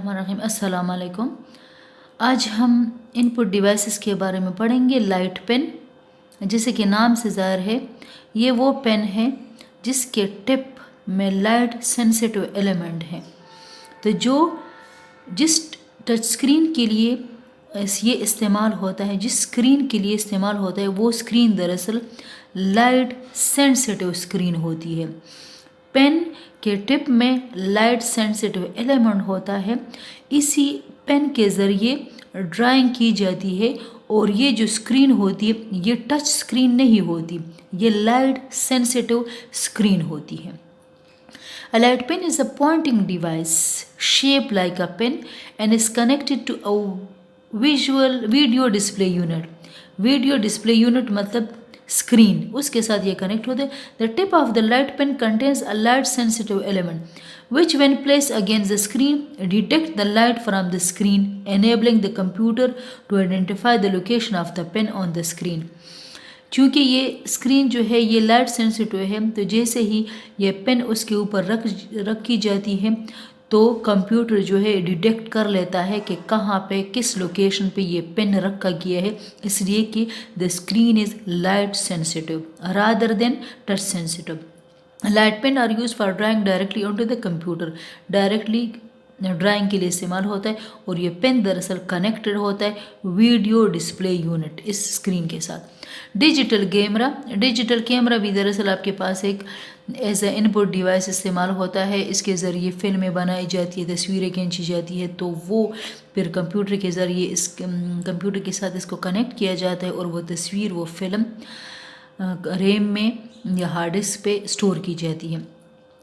बिस्मिल्लाहिर्रहमानिर्रहीम। अस्सलाम वालेकुम। आज हम इनपुट डिवाइसेस के बारे में पढ़ेंगे। लाइट पेन, जैसे कि नाम से ज़ाहिर है, ये वो पेन है जिसके टिप में लाइट सेंसिटिव एलिमेंट है। तो जिस टच स्क्रीन के लिए ये इस्तेमाल होता है, जिस स्क्रीन के लिए इस्तेमाल होता है, वो स्क्रीन दरअसल लाइट सेंसिटिव स्क्रीन होती है। पेन के टिप में लाइट सेंसिटिव एलिमेंट होता है। इसी पेन के ज़रिए ड्राइंग की जाती है और ये जो स्क्रीन होती है ये टच स्क्रीन नहीं होती, ये लाइट सेंसिटिव स्क्रीन होती है। A light pen is a pointing device shaped like a pen and is connected to a video display unit. Video display unit मतलब स्क्रीन, उसके साथ ये कनेक्ट होते हैं। The tip of the light pen contains a light sensitive element which when placed against the screen detect the light from the screen, enabling the computer to identify the location of the pen on the screen. चूँकि ये screen जो है ये light sensitive है, तो जैसे ही ये pen उसके ऊपर रखी जाती है तो कंप्यूटर जो है डिटेक्ट कर लेता है कि कहाँ पे, किस लोकेशन पे ये पेन रखा गया है, इसलिए कि the screen is light sensitive rather than touch sensitive. Light pen are use for drawing directly on to the computer, directly drawing के लिए इस्तेमाल होता है। और ये पेन दरअसल कनेक्टेड होता है वीडियो डिस्प्ले यूनिट, इस स्क्रीन के साथ। डिजिटल कैमरा भी दरअसल आपके पास एक एज ए इनपुट डिवाइस इस्तेमाल होता है। इसके ज़रिए फ़िल्में बनाई जाती है, तस्वीरें खींची जाती है, तो वो फिर कंप्यूटर के ज़रिए इस कंप्यूटर के साथ इसको कनेक्ट किया जाता है और वो तस्वीर, वो फिल्म रैम में या हार्ड डिस्क पे स्टोर की जाती है।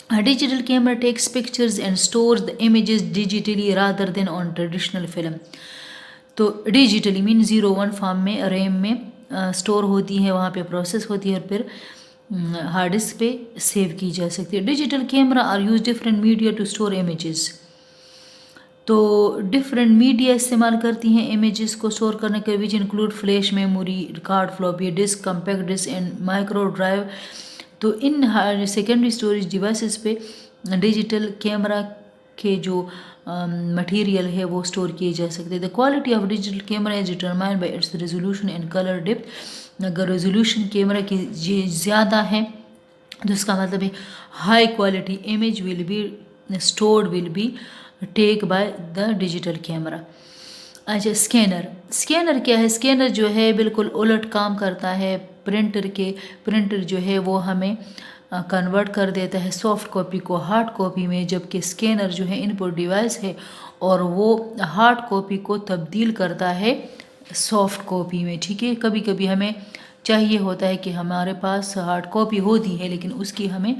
A digital camera takes pictures and stores the images digitally rather than on traditional film. तो डिजिटली मीन 0-1 फॉर्म में रैम में स्टोर होती है, वहाँ पे प्रोसेस होती है और फिर हार्ड डिस्क पे सेव की जा सकती है। Digital camera are use different media to store images, तो डिफरेंट मीडिया इस्तेमाल करती हैं इमेजेस को स्टोर करने के, which include flash memory, card, floppy disk, compact disk and micro drive. तो इन सेकेंडरी स्टोरेज डिवाइसेस पे डिजिटल कैमरा के जो मटेरियल है वो स्टोर किए जा सकते हैं। The quality of digital camera is determined by its resolution and colour depth. अगर रेजोल्यूशन कैमरा की ज़्यादा है तो इसका मतलब है high quality image will be stored, will be take by the digital camera. अच्छा, स्कैनर क्या है? स्कैनर जो है बिल्कुल उलट काम करता है प्रिंटर जो है वो हमें कन्वर्ट कर देता है सॉफ्ट कॉपी को हार्ड कॉपी में, जबकि स्कैनर जो है इनपुट डिवाइस है और वो हार्ड कॉपी को तब्दील करता है सॉफ्ट कॉपी में। ठीक है, कभी कभी हमें चाहिए होता है कि हमारे पास हार्ड कॉपी होती है लेकिन उसकी हमें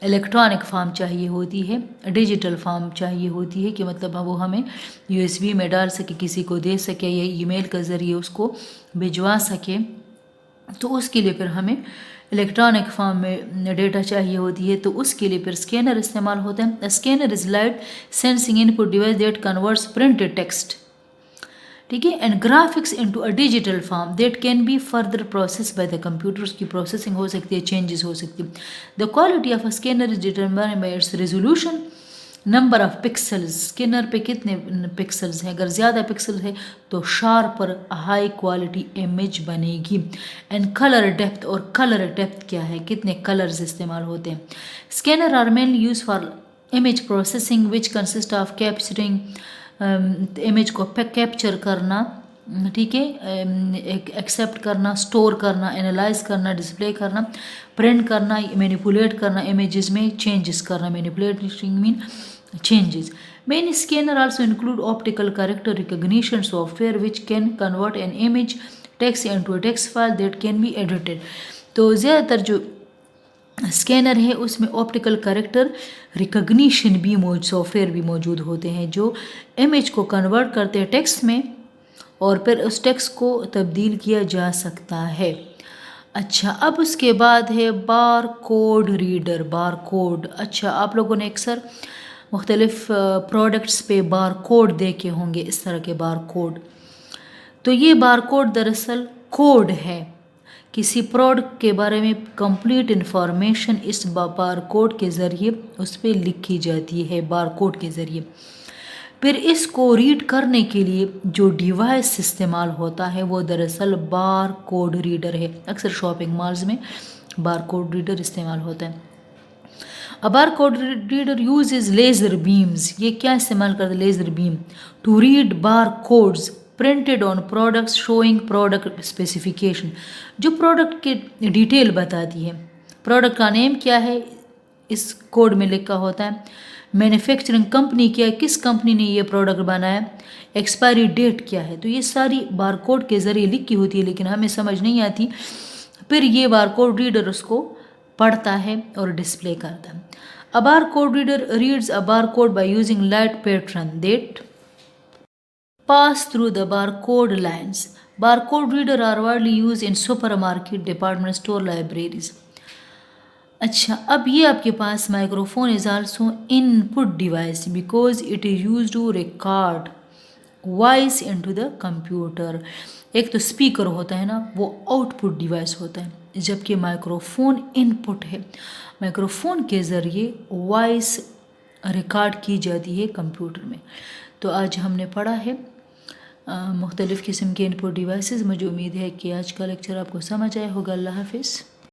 इलेक्ट्रॉनिक फॉर्म चाहिए होती है, डिजिटल फॉर्म चाहिए होती है, कि मतलब वो हमें USB में डाल सके, किसी को दे सके या ईमेल के ज़रिए उसको भिजवा सके। तो उसके लिए फिर हमें इलेक्ट्रॉनिक फॉर्म में डेटा चाहिए होती है, तो उसके लिए फिर स्कैनर इस्तेमाल होता है। Scanner is light sensing input device that converts printed text, ठीक है, and graphics into a digital form that can be further process by the computer. उसकी प्रोसेसिंग हो सकती है, चेंजेस हो सकती है। The quality of a scanner is determined by its resolution, number of pixels, scanner पे कितने पिक्सल्स हैं, अगर ज़्यादा पिक्सल है तो शार्प और हाई क्वालिटी इमेज बनेगी। एंड कलर डेप्थ, और कलर डेप्थ क्या है, कितने कलर्स इस्तेमाल होते हैं। Scanner are mainly use for image processing which consist of capturing, image को कैप्चर करना, ठीक है, एक्सेप्ट करना, स्टोर करना, एनालाइज करना, डिस्प्ले करना, प्रिंट करना, मैनिपुलेट करना, इमेजेस में चेंजेस करना। Manipulating mean changes. Many scanner also include optical character recognition software which can convert an image text into a text file that can be edited. तो ज़्यादातर जो scanner है उसमें ऑप्टिकल कैरेक्टर रिकग्निशन भी software भी मौजूद होते हैं जो इमेज को कन्वर्ट करते हैं टेक्स्ट में और फिर उस टेक्स्ट को तब्दील किया जा सकता है। अच्छा, अब उसके बाद है bar code reader. Bar code, अच्छा, आप लोगों ने अक्सर मुख्तलिफ प्रोडक्ट्स पे बार कोड देखे होंगे, इस तरह के बार कोड। तो ये बार कोड दरअसल कोड है, किसी प्रोडक्ट के बारे में कंप्लीट इन्फॉर्मेशन इस बार कोड के ज़रिए उस पर लिखी जाती है, बार कोड के ज़रिए। پھر اس کو ریڈ کرنے کے لیے جو ڈیوائس استعمال ہوتا ہے وہ دراصل بار کوڈ ریڈر ہے. اکثر شاپنگ مالز میں بار کوڈ ریڈر استعمال ہوتا ہے. A barcode reader uses laser beams. یہ کیا استعمال کرتا ہے؟ Laser beam to read barcodes printed on products showing product specification. جو پروڈکٹ کے ڈیٹیل بتاتی ہے. پروڈکٹ کا نیم کیا ہے اس کوڈ میں لکھا ہوتا ہے. مینوفیکچرنگ کمپنی کیا ہے، کس کمپنی نے یہ پروڈکٹ بنایا، ایکسپائری ڈیٹ کیا ہے. تو یہ ساری بارکوڈ کے ذریعے لکھی ہوتی ہے لیکن ہمیں سمجھ نہیں آتی. پھر یہ بارکوڈ ریڈر اس کو پڑھتا ہے اور ڈسپلے کرتا ہے. A barcode reader reads a barcode by using light pattern that pass through the barcode lines. Barcode reader are widely used in supermarket, department store, libraries. اچھا، اب یہ آپ کے پاس microphone is also input device because it is use to record voice into the computer. ایک تو speaker ہوتا ہے نا، وہ آؤٹ پٹ ڈیوائس ہوتا ہے، جبکہ مائکروفون ان پٹ ہے. مائکروفون کے ذریعے وائس ریکارڈ کی جاتی ہے کمپیوٹر میں. تو آج ہم نے پڑھا ہے مختلف قسم کے ان پٹ ڈیوائسز. مجھے امید ہے کہ آج کا لیکچر آپ کو سمجھ آیا ہوگا. اللہ حافظ.